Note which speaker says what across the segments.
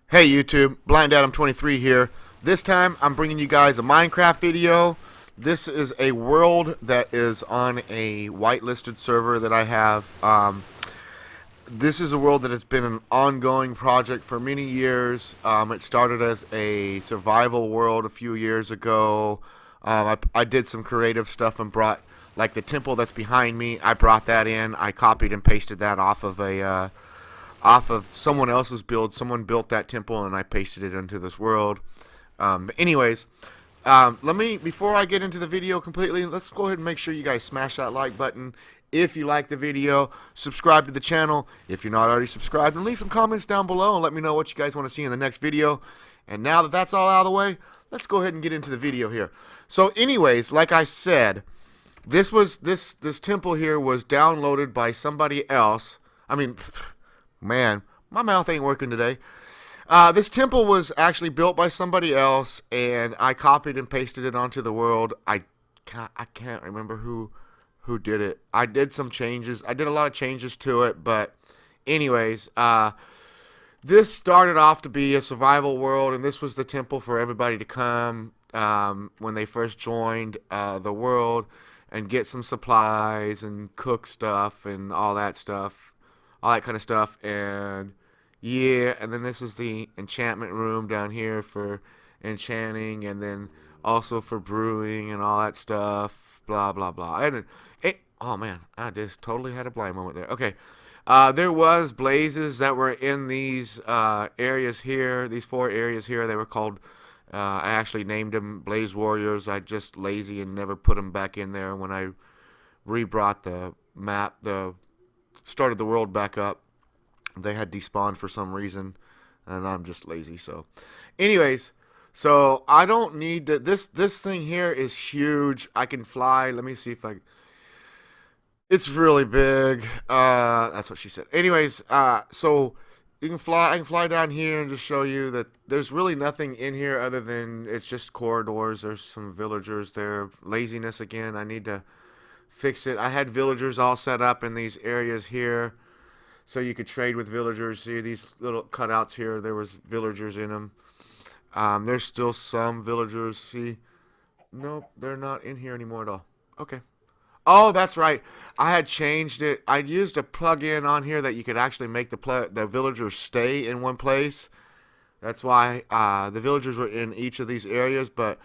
Speaker 1: Hey YouTube, BlindAdam23 here. This time I'm bringing you guys a Minecraft video. This is a world that is on a whitelisted server that I have. This is a world that has been an ongoing project for many years. It started as a survival world a few years ago. I did some creative stuff and brought, like the temple that's behind me, I brought that in. I copied and pasted that off of someone else's build. Someone built that temple and I pasted it into this world. But anyways, before I get into the video completely, let's go ahead and make sure you guys smash that like button if you like the video. Subscribe to the channel if you're not already subscribed, and leave some comments down below and let me know what you guys want to see in the next video. And now that that's all out of the way, let's go ahead and get into the video here. So anyways, like I said, this temple here was downloaded by somebody else. I mean, man, my mouth ain't working today. This temple was actually built by somebody else, and I copied and pasted it onto the world. I can't remember who did it. I did some changes. I did a lot of changes to it, but anyways, this started off to be a survival world, and this was the temple for everybody to come when they first joined the world and get some supplies and cook stuff and all that stuff. All that kind of stuff. And yeah, and then this is the enchantment room down here for enchanting, and then also for brewing and all that stuff, blah blah blah. And oh man, I just totally had a blind moment there. Okay, there was blazes that were in these areas here, these 4 areas here. They were called, I actually named them Blaze Warriors. I just lazy and never put them back in there when I rebrought the map, started the world back up. They had despawned for some reason, and I'm just lazy. So anyways, so I don't need to, this thing here is huge. I can fly. Let me see if it's really big. That's what she said. Anyways, so you can fly. I can fly down here and just show you that there's really nothing in here other than it's just corridors. There's some villagers there. Laziness again. I need to fix it. I had villagers all set up in these areas here, so you could trade with villagers. See these little cutouts here? There was villagers in them. There's still some villagers. See, nope, they're not in here anymore at all. Okay. Oh, that's right. I had changed it. I used a plug-in on here that you could actually make the villagers stay in one place. That's why the villagers were in each of these areas, but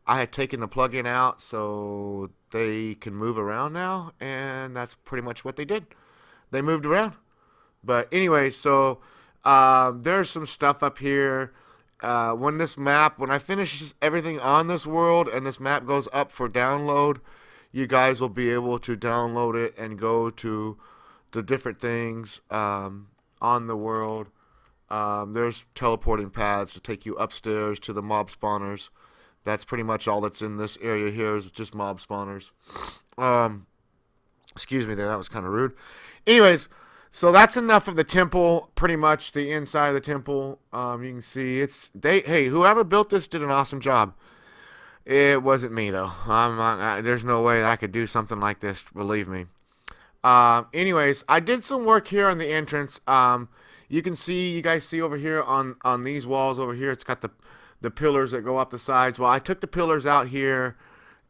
Speaker 1: I had taken the plug-in out so they can move around now, and that's pretty much what they did. They moved around. But anyway, so there's some stuff up here. When I finish everything on this world and this map goes up for download, you guys will be able to download it and go to the different things on the world. There's teleporting paths to take you upstairs to the mob spawners. That's pretty much all that's in this area here is just mob spawners. Excuse me there, that was kind of rude. Anyways, so that's enough of the temple, pretty much the inside of the temple. You can see hey, whoever built this did an awesome job. It wasn't me though. There's no way I could do something like this, believe me. Anyways, I did some work here on the entrance. You guys see over here on these walls over here, it's got the pillars that go up the sides. Well, I took the pillars out here,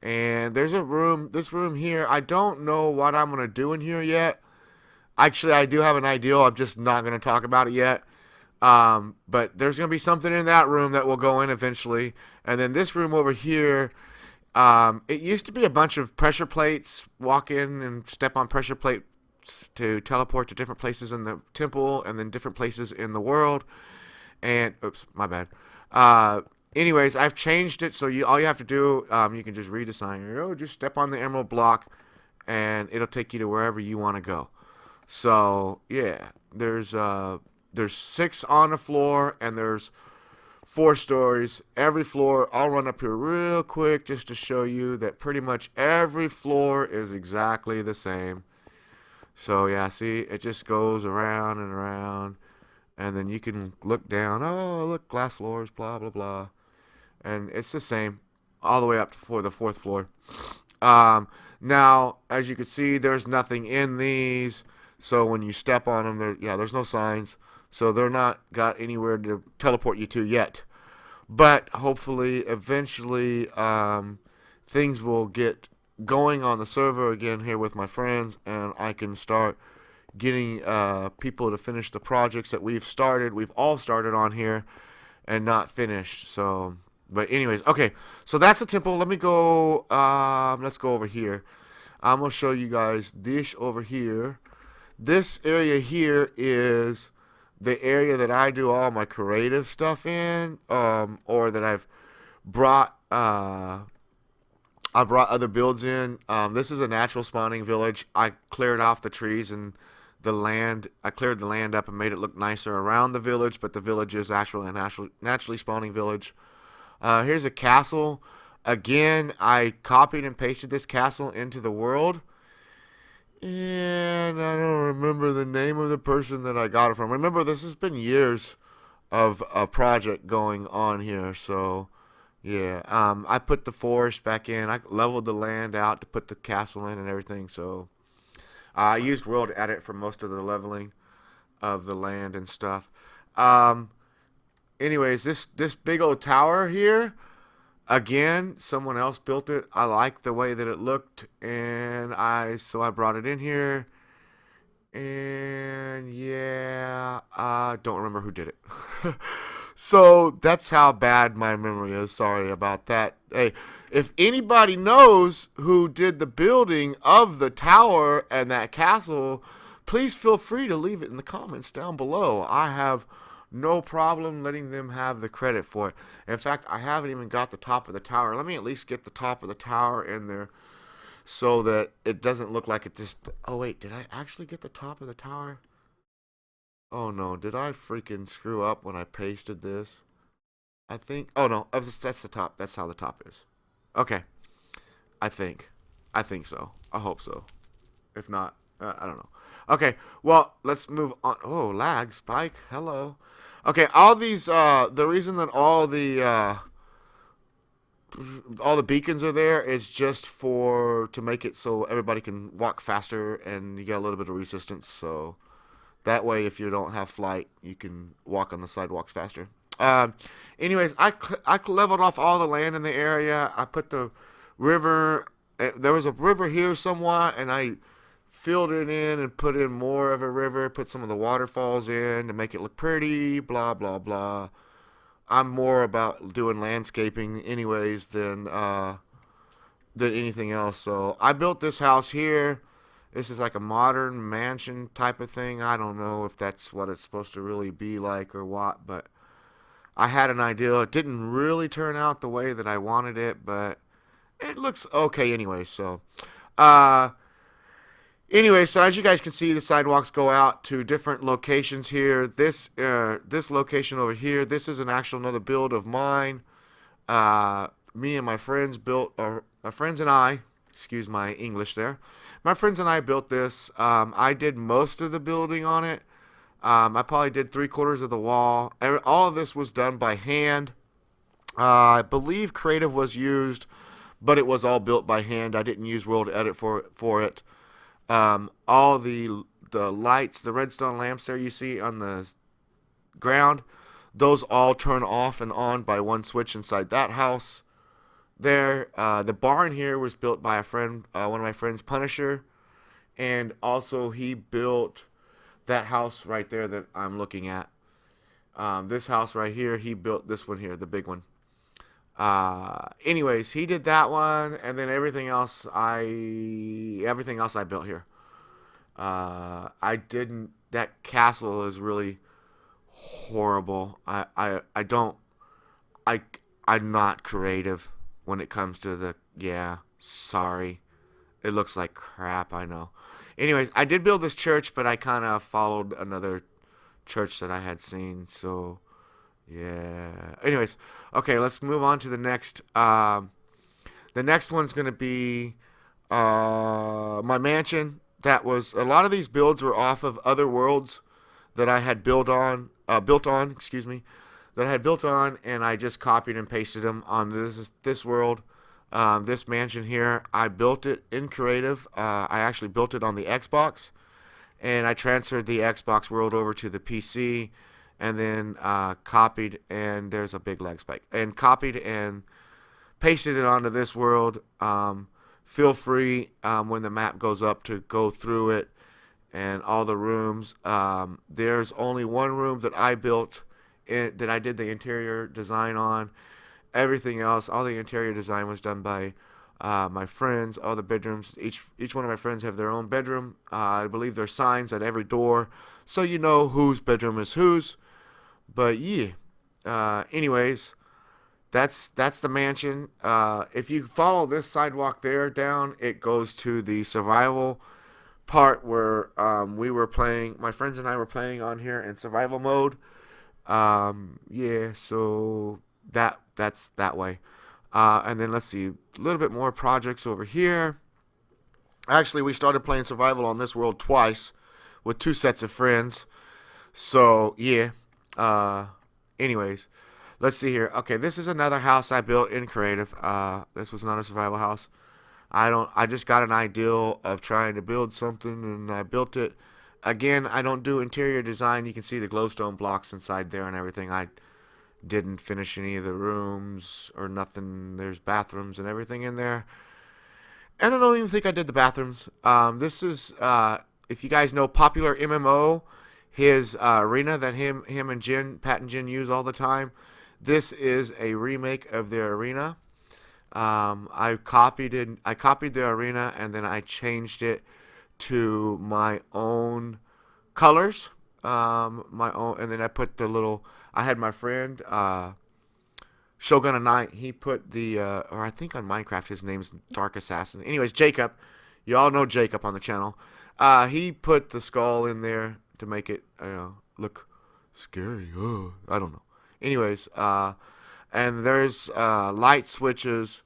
Speaker 1: and there's this room here. I don't know what I'm going to do in here yet. Actually, I do have an idea. I'm just not going to talk about it yet. But there's going to be something in that room that will go in eventually. And then this room over here, it used to be a bunch of pressure plates. Walk in and step on pressure plates to teleport to different places in the temple and then different places in the world. And, oops, my bad. Anyways, I've changed it so all you have to do, you can just redesign. Just step on the emerald block, and it'll take you to wherever you want to go. So yeah, there's 6 on the floor, and there's 4 stories. Every floor, I'll run up here real quick just to show you that pretty much every floor is exactly the same. So yeah, see, it just goes around and around. And then you can look down. Oh, look, glass floors, blah, blah, blah. And it's the same all the way up for the 4th floor. Now, as you can see, there's nothing in these. So when you step on them, there's no signs. So they're not got anywhere to teleport you to yet. But hopefully, eventually, things will get going on the server again here with my friends, and I can start getting people to finish the projects that we've started. We've all started on here and not finished. So, but anyways, okay. So that's the temple. Let me go. Let's go over here. I'm gonna show you guys this over here. This area here is the area that I do all my creative stuff in, or that I've brought. I brought other builds in. This is a natural spawning village. I cleared off the trees and the land. I cleared the land up and made it look nicer around the village, but the village is actually a naturally spawning village. Here's a castle. Again, I copied and pasted this castle into the world. And I don't remember the name of the person that I got it from. Remember, this has been years of a project going on here, so yeah. I put the forest back in. I leveled the land out to put the castle in and everything, so I used World Edit for most of the leveling of the land and stuff. Anyways, this big old tower here, again, someone else built it. I liked the way that it looked, and so I brought it in here. And yeah, I don't remember who did it. So that's how bad my memory is. Sorry about that. Hey, if anybody knows who did the building of the tower and that castle, please feel free to leave it in the comments down below. I have no problem letting them have the credit for it. In fact, I haven't even got the top of the tower. Let me at least get the top of the tower in there so that it doesn't look like it just... Oh, wait, did I actually get the top of the tower? Oh, no, did I freaking screw up when I pasted this? I think... Oh, no, that's the top. That's how the top is. Okay. I think so. I hope so. If not, I don't know. Okay, well, let's move on. Oh, lag, Spike. Hello. Okay, all these, the reason that all the beacons are there is just to make it so everybody can walk faster and you get a little bit of resistance. So that way, if you don't have flight, you can walk on the sidewalks faster. Anyways, I leveled off all the land in the area. I put the river. There was a river here somewhat, and I filled it in and put in more of a river, put some of the waterfalls in to make it look pretty, blah, blah, blah. I'm more about doing landscaping anyways than anything else. So I built this house here. This is like a modern mansion type of thing. I don't know if that's what it's supposed to really be like or what, but I had an idea. It didn't really turn out the way that I wanted it, but it looks okay anyway. So, anyway, so as you guys can see, the sidewalks go out to different locations here. This location over here, this is another build of mine. Me and my friends built, or my friends and I, excuse my English there. My friends and I built this. I did most of the building on it. I probably did 3/4 of the wall. All of this was done by hand. I believe creative was used, but it was all built by hand. I didn't use World Edit for it. All the lights, the redstone lamps there you see on the ground, those all turn off and on by one switch inside that house. There, the barn here was built by a friend, one of my friends, Punisher, and also he built that house right there that I'm looking at. This house right here, he built this one here, the big one. Anyways, he did that one, and then everything else I built here. That castle is really horrible. I'm not creative when it comes to sorry. It looks like crap, I know. Anyways, I did build this church, but I kind of followed another church that I had seen, so yeah. Anyways, okay, let's move on to the next. The next one's going to be my mansion. That was, a lot of these builds were off of other worlds that I had built on, and I just copied and pasted them on this world. This mansion here, I built it in creative. I actually built it on the Xbox, and I transferred the Xbox world over to the PC, and then copied, and there's a big lag spike, and copied and pasted it onto this world. Feel free when the map goes up to go through it and all the rooms. There's only one room that I built, that I did the interior design on. Everything else, all the interior design was done by my friends. All the bedrooms, each one of my friends have their own bedroom. I believe there's signs at every door, so you know whose bedroom is whose. But yeah, anyways, that's the mansion. If you follow this sidewalk there down, it goes to the survival part where we were playing. My friends and I were playing on here in survival mode. Yeah, so that's that way. And then let's see, a little bit more projects over here. Actually, we started playing survival on this world twice with 2 sets of friends. So yeah. Anyways, let's see here. Okay, this is another house I built in creative. This was not a survival house. I just got an idea of trying to build something, and I built it. Again, I don't do interior design. You can see the glowstone blocks inside there and everything. I didn't finish any of the rooms or nothing. There's bathrooms and everything in there. And I don't even think I did the bathrooms. This is, if you guys know Popular MMO, his arena that him and Pat and Jen use all the time. This is a remake of their arena. I copied the arena, and then I changed it to my own colors. My own, and then I put the little. I had my friend Shogun Knight. He put the, or I think on Minecraft his name's Dark Assassin. Anyways, Jacob, you all know Jacob on the channel. He put the skull in there to make it, look scary. I don't know. Anyways, and there's light switches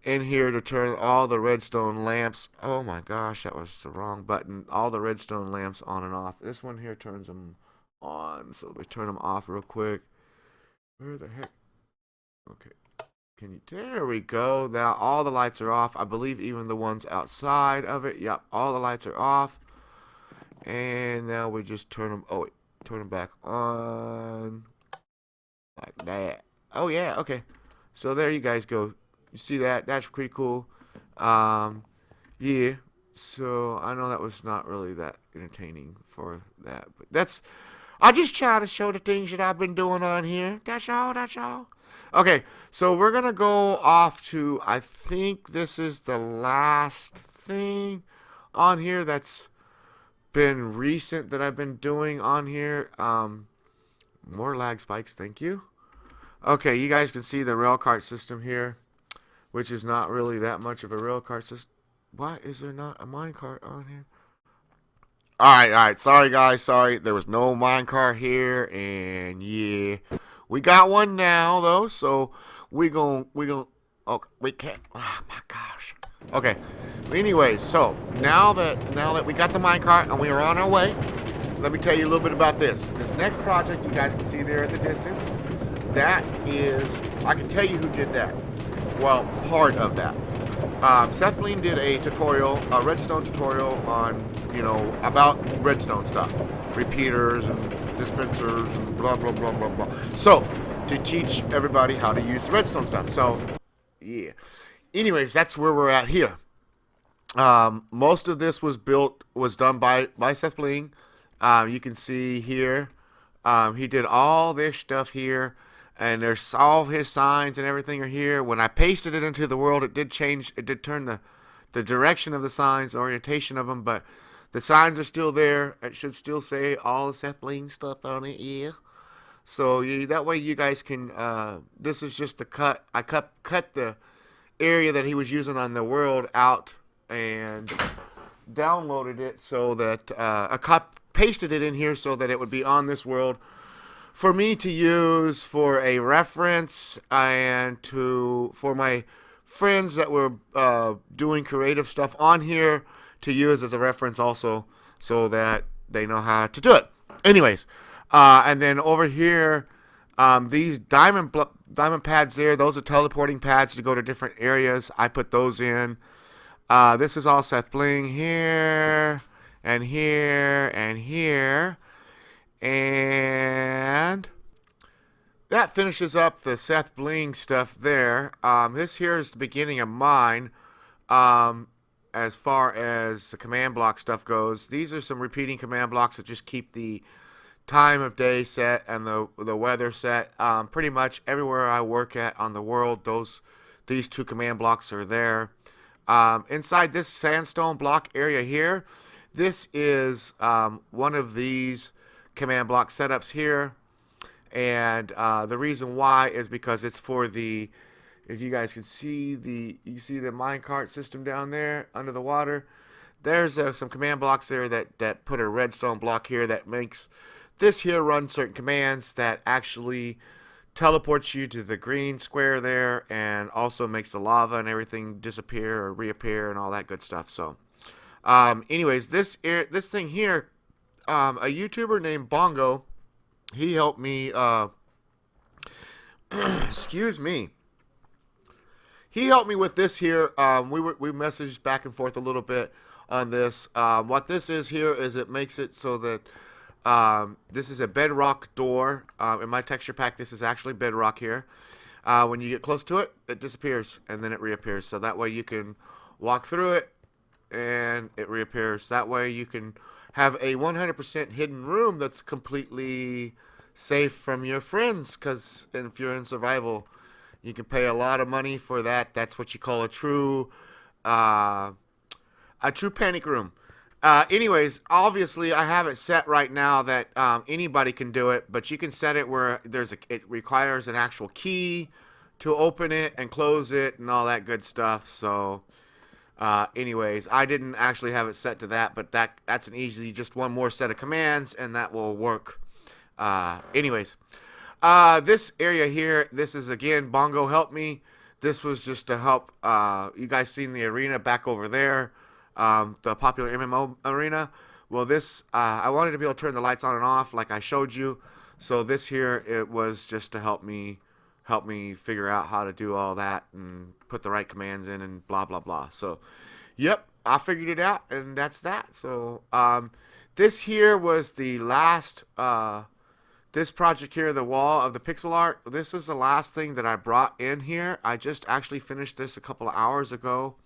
Speaker 1: in here to turn all the redstone lamps. Oh my gosh, that was the wrong button. All the redstone lamps on and off. This one here turns them on, so we turn them off real quick. Where the heck? Okay, there we go. Now all the lights are off. I believe even the ones outside of it. Yep, all the lights are off. And now we just turn them. Oh wait, turn them back on like that. Oh yeah, okay. So there you guys go. You see that? That's pretty cool. Yeah. So I know that was not really that entertaining for that, but I just try to show the things that I've been doing on here. That's all. Okay, so we're gonna go off to, I think this is the last thing on here that's been recent that I've been doing on here. More lag spikes, thank you. Okay, you guys can see the rail cart system here, which is not really that much of a rail cart system. Why is there not a minecart on here? Alright, sorry guys, sorry. There was no minecart here, and yeah. We got one now though, so we gon' okay, we can't, oh my gosh. Okay. Anyways, so now that we got the minecart and we are on our way, let me tell you a little bit about this. This next project you guys can see there at the distance, that is, I can tell you who did that. Well, part of that. SethBling did a tutorial, a redstone tutorial on, about redstone stuff. Repeaters and dispensers and blah, blah, blah, blah, blah. So, to teach everybody how to use the redstone stuff. So, yeah. Anyways, that's where we're at here. Most of this was done by SethBling. You can see here, he did all this stuff here. And there's all his signs and everything are here. When I pasted it into the world, it did change. It did turn the direction of the signs, the orientation of them. But the signs are still there. It should still say all the SethBling stuff on it. Yeah. So that way you guys can. This is just the cut. I cut the area that he was using on the world out and downloaded it so that pasted it in here so that it would be on this world for me to use for a reference and for my friends that were doing creative stuff on here to use as a reference also, so that they know how to do it. Anyways, and then over here, these diamond pads there, those are teleporting pads to go to different areas. I put those in. This is all SethBling here. and here, and here. And that finishes up the SethBling stuff there. This here is the beginning of mine. As far as the command block stuff goes, these are some repeating command blocks that just keep the time of day set and the weather set. Pretty much everywhere I work at on the world, these two command blocks are there. Inside this sandstone block area here, this is one of these command block setups here, and the reason why is because it's for the, if you guys can see you see the minecart system down there under the water. There's some command blocks there that put a redstone block here that makes this here run certain commands that actually teleports you to the green square there, and also makes the lava and everything disappear or reappear and all that good stuff. So anyways, this thing here, a YouTuber named Bongo, he helped me excuse me, he helped me with this here. We messaged back and forth a little bit on this. What this is here is it makes it so that this is a bedrock door. In my texture pack, this is actually bedrock here. When you get close to it, it disappears and then it reappears. So that way you can walk through it and it reappears. That way you can have a 100% hidden room that's completely safe from your friends, because if you're in survival, you can pay a lot of money for that. That's what you call a true panic room. Anyways, obviously I have it set right now that anybody can do it, but you can set it where it requires an actual key to open it and close it and all that good stuff. So anyways, I didn't actually have it set to that, but that's an easy, just one more set of commands and that will work. Anyways, this area here, this is again Bongo helped me. This was just to help. You guys seen the arena back over there, the popular MMO arena. Well, this I wanted to be able to turn the lights on and off like I showed you. So this here, it was just to help me figure out how to do all that and put the right commands in and blah blah blah. So yep, I figured it out, and that's that. So this here was the last this project here, the wall of the pixel art. This was the last thing that I brought in here. I just actually finished this a couple of hours ago.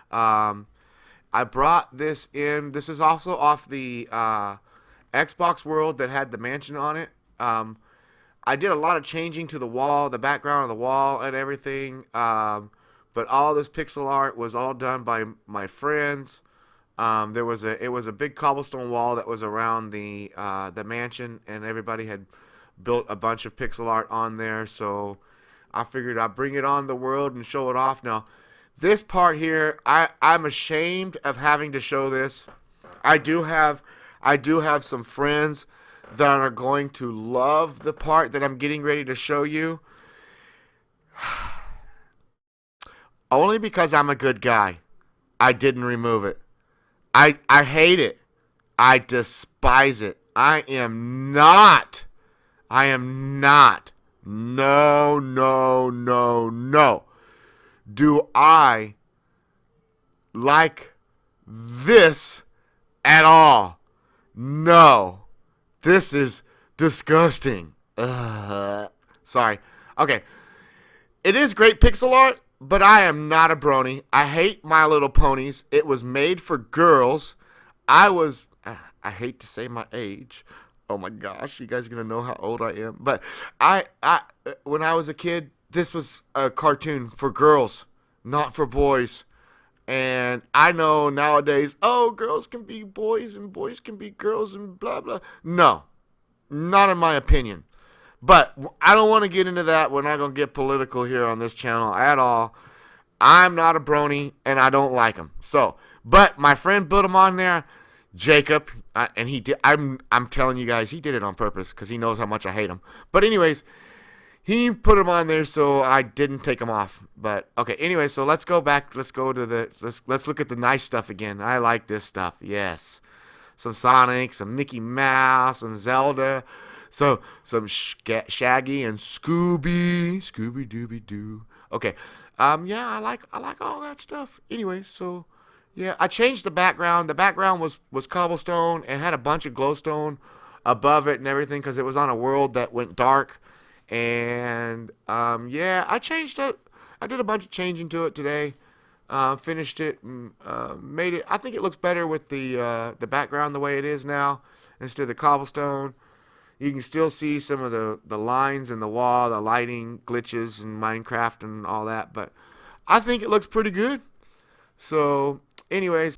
Speaker 1: I brought this in. This is also off the Xbox world that had the mansion on it. I did a lot of changing to the wall, the background of the wall and everything. But all this pixel art was all done by my friends. It was a big cobblestone wall that was around the mansion, and everybody had built a bunch of pixel art on there. So I figured I'd bring it on the world and show it off. Now, this part here, I'm ashamed of having to show this. I do have some friends that are going to love the part that I'm getting ready to show you. Only because I'm a good guy, I didn't remove it. I hate it. I despise it. I am not. No, no, no, no. Do I like this at all? No. This is disgusting. Sorry. Okay. It is great pixel art, but I am not a brony. I hate My Little Ponies. It was made for girls. I hate to say my age. Oh my gosh, you guys are going to know how old I am. But when I was a kid, this was a cartoon for girls, not for boys. And I know nowadays, oh, girls can be boys and boys can be girls and blah, blah. No, not in my opinion. But I don't want to get into that. We're not going to get political here on this channel at all. I'm not a brony, and I don't like them. So, but my friend built them on there, Jacob, and he did. I'm telling you guys, he did it on purpose because he knows how much I hate him. But anyways, he put them on there, so I didn't take them off. But okay, anyway, so let's go back. Let's go to let's look at the nice stuff again. I like this stuff. Yes, some Sonic, some Mickey Mouse, some Zelda. So some Shaggy and Scooby Dooby Doo. Okay, yeah, I like all that stuff. Anyway, so Yeah, I changed the background. The background was cobblestone and had a bunch of glowstone above it and everything because it was on a world that went dark. And yeah, I changed it. I did a bunch of changing to it today. Finished it, made it. I think it looks better with the background the way it is now instead of the cobblestone. You can still see some of the lines in the wall, the lighting glitches in Minecraft and all that, but I think it looks pretty good. So, anyways,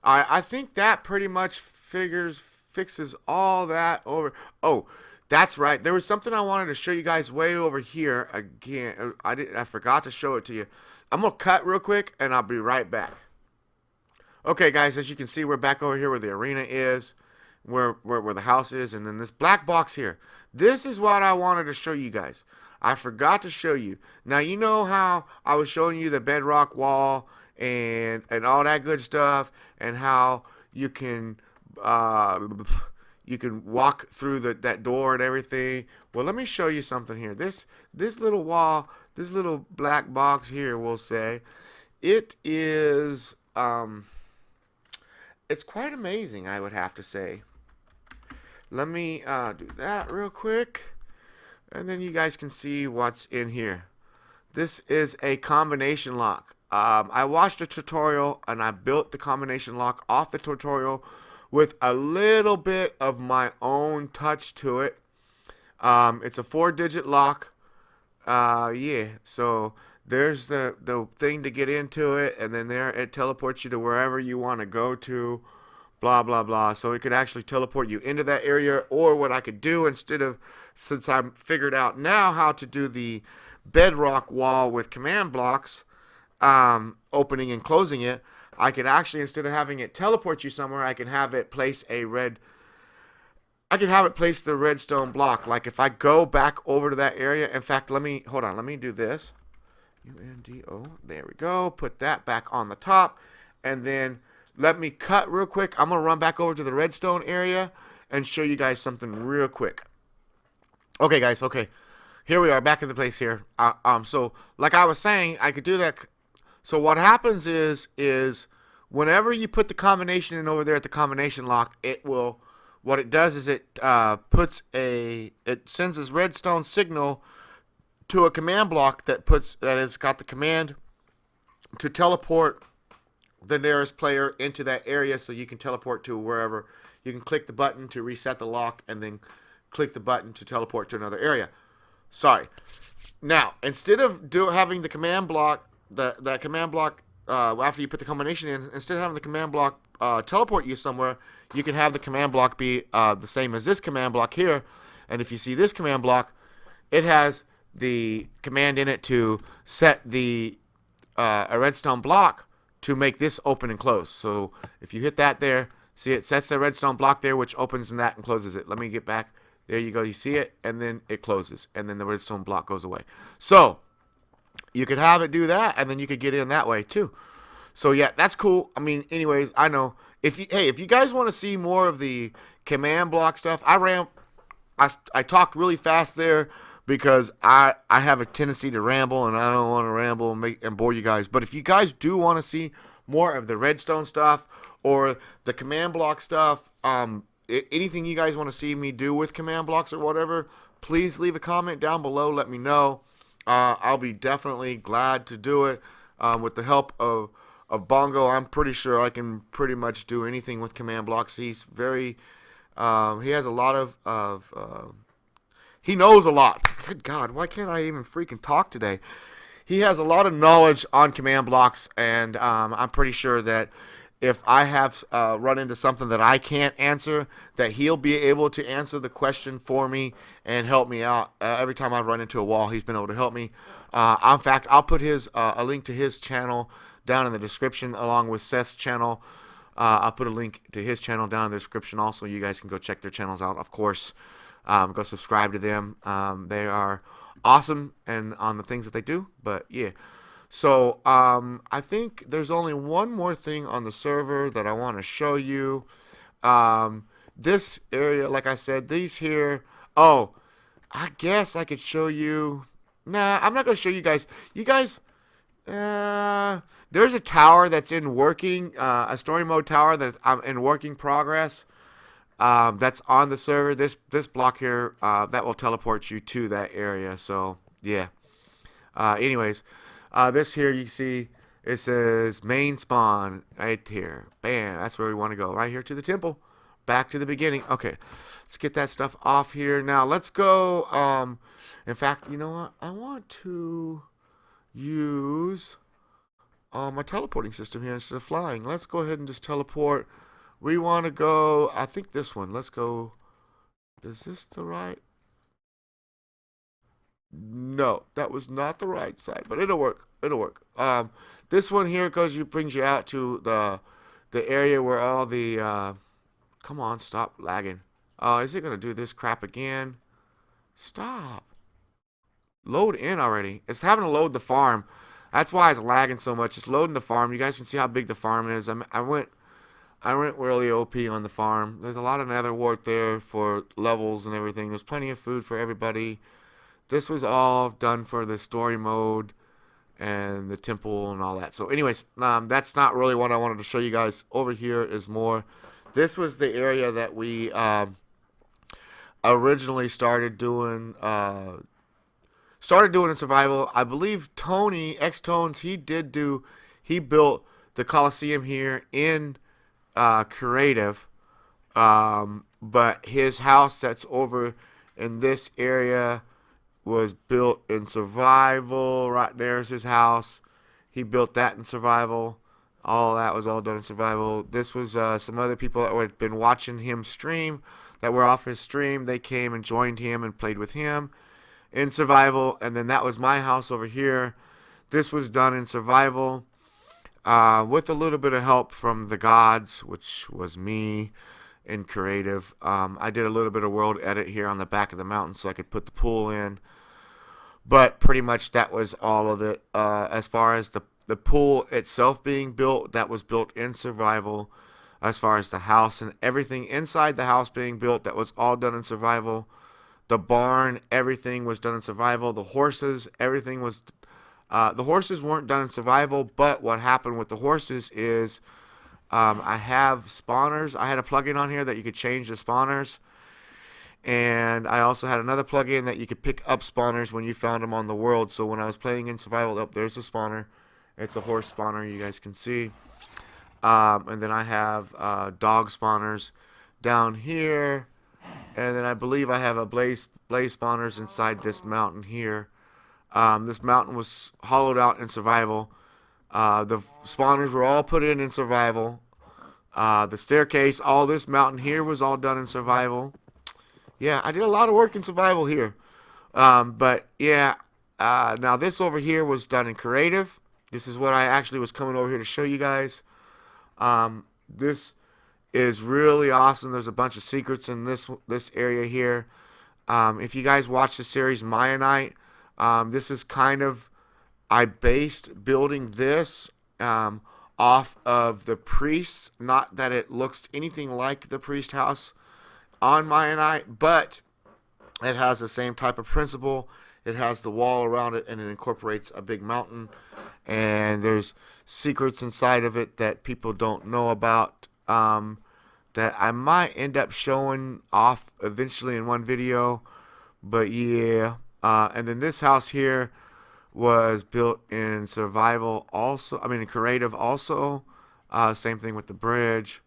Speaker 1: I think that pretty much fixes all that over. Oh, that's right. There was something I wanted to show you guys way over here again. I forgot to show it to you. I'm gonna cut real quick and I'll be right back. Okay, guys, as you can see, we're back over here where the arena is, where the house is, and then this black box here. This is what I wanted to show you guys. I forgot to show you. Now, you know how I was showing you the bedrock wall and all that good stuff, and how you can walk through that door and everything. Well, let me show you something here. This little wall, this little black box here, we'll say, it is it's quite amazing, I would have to say. Let me do that real quick, and then you guys can see what's in here. This is a combination lock. I watched a tutorial and I built the combination lock off the tutorial with a little bit of my own touch to it. It's a 4-digit lock. Yeah, so there's the thing to get into it, and then there it teleports you to wherever you want to go to, blah blah blah. So it could actually teleport you into that area, or what I could do instead of, since I've figured out now how to do the bedrock wall with command blocks, opening and closing it, I could actually, instead of having it teleport you somewhere, I can have it place the redstone block. Like if I go back over to that area, in fact, let me do this. UNDO, there we go. Put that back on the top, and then let me cut real quick. I'm gonna run back over to the redstone area and show you guys something real quick. Okay, guys. Okay, here we are back in the place here. So like I was saying, I could do that. So what happens is whenever you put the combination in over there at the combination lock, what it does is it sends this redstone signal to a command block that has got the command to teleport the nearest player into that area, so you can teleport to wherever. You can click the button to reset the lock and then click the button to teleport to another area. Sorry. Now, instead of having the command block, that command block, after you put the combination in, instead of having the command block teleport you somewhere, you can have the command block be the same as this command block here. And if you see this command block, it has the command in it to set a redstone block to make this open and close. So if you hit that there, see, it sets the redstone block there, which opens in that and closes it. Let me get back. There you go. You see it, and then it closes, and then the redstone block goes away. So you could have it do that, and then you could get in that way too. So yeah, that's cool. I mean, anyways, I know if you guys want to see more of the command block stuff, I talked really fast there because I have a tendency to ramble, and I don't want to ramble and bore you guys. But if you guys do want to see more of the redstone stuff or the command block stuff, anything you guys want to see me do with command blocks or whatever, please leave a comment down below. Let me know. I'll be definitely glad to do it. With the help of Bongo, I'm pretty sure I can pretty much do anything with command blocks. He's very, he has a lot of, he knows a lot. Good God, why can't I even freaking talk today? He has a lot of knowledge on command blocks, and I'm pretty sure that if I have run into something that I can't answer, that he'll be able to answer the question for me and help me out. Every time I've run into a wall, he's been able to help me. In fact, I'll put a link to his channel down in the description, along with Seth's channel. I'll put a link to his channel down in the description also. You guys can go check their channels out, of course. Go subscribe to them. They are awesome and on the things that they do. But yeah. So I think there's only one more thing on the server that I want to show you. This area, like I said, these here. Oh, I guess I could show you. Nah, I'm not going to show you guys. You guys, There's a tower that's in working, a story mode tower that's in working progress. That's on the server. This block here, that will teleport you to that area. So yeah. Anyways, this here you see it says main spawn right here. Bam. That's where we want to go. Right here to the temple. Back to the beginning. Okay. Let's get that stuff off here. Now let's go. In fact, you know what? I want to use my teleporting system here instead of flying. Let's go ahead and just teleport. We want to go, I think this one. Let's go. Is this the right? No, that was not the right side, but it'll work. It'll work. This one here brings you out to the area where all the come on, stop lagging. Is it gonna do this crap again? Stop. Load in already. It's having to load the farm. That's why it's lagging so much. It's loading the farm. You guys can see how big the farm is. I went really OP on the farm. There's a lot of nether wart there for levels and everything. There's plenty of food for everybody. This was all done for the story mode and the temple and all that. So anyways, that's not really what I wanted to show you guys. Over here is more. This was the area that we originally started doing in survival. I believe Tony X-Tones, he built the Coliseum here in creative, but his house that's over in this area was built in survival. Right there's his house. He built that in survival. All that was all done in survival. This was some other people that had been watching him stream, that were off his stream. They came and joined him and played with him in survival. And then that was my house over here. This was done in survival with a little bit of help from the gods, which was me in creative. I did a little bit of world edit here on the back of the mountain so I could put the pool in. But pretty much that was all of it. As far as the pool itself being built, that was built in survival. As far as the house and everything inside the house being built, that was all done in survival. The barn, everything was done in survival. The horses, everything was... the horses weren't done in survival, but what happened with the horses is I have spawners. I had a plugin on here that you could change the spawners. And I also had another plugin that you could pick up spawners when you found them on the world. So when I was playing in survival, there's a spawner. It's a horse spawner, you guys can see. And then I have dog spawners down here. And then I believe I have a blaze spawners inside this mountain here. This mountain was hollowed out in survival. The spawners were all put in survival. The staircase, all this mountain here was all done in survival. Yeah, I did a lot of work in survival here. But yeah, now this over here was done in creative. This is what I actually was coming over here to show you guys. This is really awesome. There's a bunch of secrets in this area here. If you guys watch the series Maya Night, this is kind of, I based building this off of the priests. Not that it looks anything like the priest house on Maya Night, but it has the same type of principle. It has the wall around it, and it incorporates a big mountain. And there's secrets inside of it that people don't know about, that I might end up showing off eventually in one video. But yeah, and then this house here was built in survival also. I mean, in creative also. Same thing with the bridge.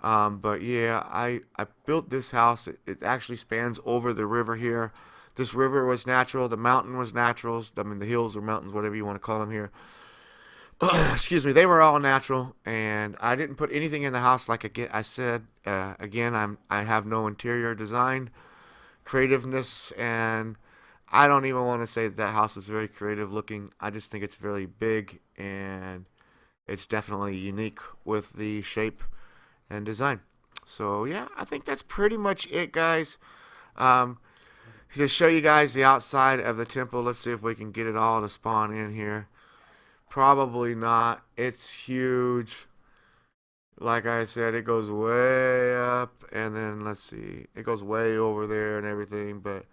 Speaker 1: But yeah, I built this house. It actually spans over the river here. This river was natural. The mountain was natural. I mean, the hills or mountains, whatever you want to call them here. Excuse me. They were all natural, and I didn't put anything in the house. Like I said, again, I have no interior design creativeness, and I don't even want to say that house was very creative looking. I just think it's very big, and it's definitely unique with the shape and design. So yeah, I think that's pretty much it, guys. To show you guys the outside of the temple, let's see if we can get it all to spawn in here. Probably not. It's huge. Like I said, it goes way up, and then let's see, it goes way over there and everything. But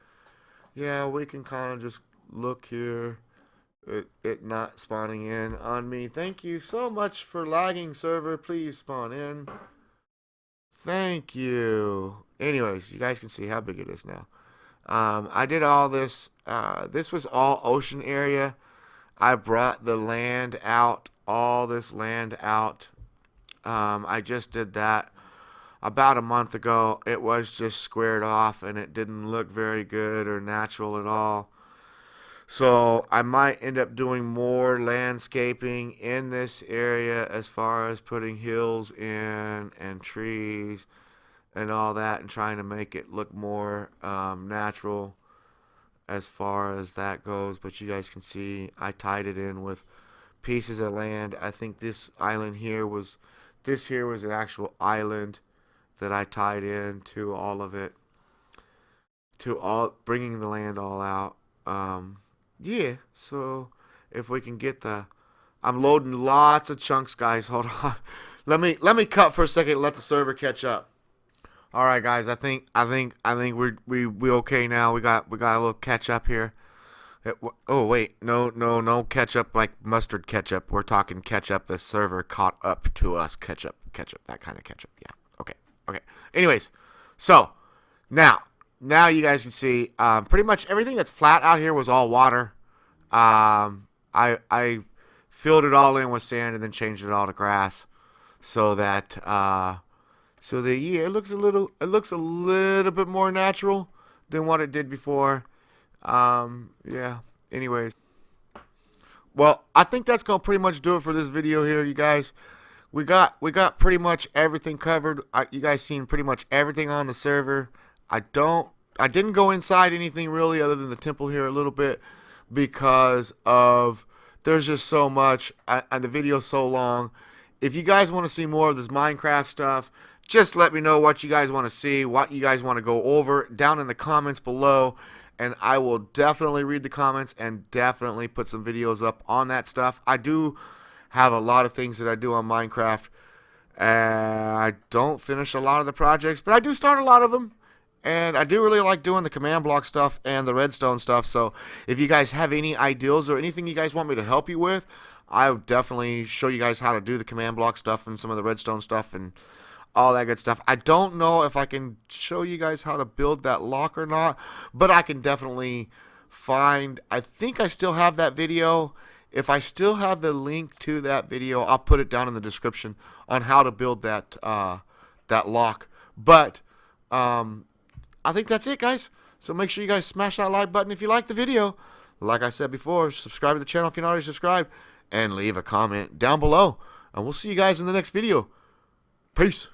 Speaker 1: yeah, we can kind of just look here. it not spawning in on me. Thank you so much for lagging, server. Please spawn in. Thank you. Anyways, you guys can see how big it is now. I did all this. This was all ocean area. I brought the land out, all this land out. I just did that about a month ago. It was just squared off and it didn't look very good or natural at all. So I might end up doing more landscaping in this area as far as putting hills in and trees and all that and trying to make it look more natural as far as that goes. But you guys can see I tied it in with pieces of land. I think this island here was, this here was an actual island that I tied in to all of it, to all, bringing the land all out. Yeah, so if we can get the, I'm loading lots of chunks, guys. Hold on. Let me cut for a second and let the server catch up. All right, guys. I think we okay now. We got a little catch up here. Oh wait, no ketchup like mustard ketchup. We're talking ketchup. The server caught up to us. Ketchup, that kind of ketchup. Yeah. Okay. Anyways, so now you guys can see pretty much everything that's flat out here was all water. I filled it all in with sand and then changed it all to grass, so that yeah, it looks a little bit more natural than what it did before. Yeah. Anyways, well, I think that's gonna pretty much do it for this video here, you guys. We got pretty much everything covered. You guys seen pretty much everything on the server. I didn't go inside anything really other than the temple here a little bit because of there's just so much and the video's so long. If you guys want to see more of this Minecraft stuff, just let me know what you guys want to see, what you guys want to go over down in the comments below, and I will definitely read the comments and definitely put some videos up on that stuff. I do have a lot of things that I do on Minecraft. I don't finish a lot of the projects, but I do start a lot of them. And I do really like doing the command block stuff and the redstone stuff. So if you guys have any ideas or anything you guys want me to help you with, I'll definitely show you guys how to do the command block stuff and some of the redstone stuff and all that good stuff. I don't know if I can show you guys how to build that lock or not, but I can definitely find, I think I still have that video. If I still have the link to that video, I'll put it down in the description on how to build that that lock. But I think that's it, guys. So make sure you guys smash that like button if you like the video. Like I said before, subscribe to the channel if you're not already subscribed, and leave a comment down below. And we'll see you guys in the next video. Peace.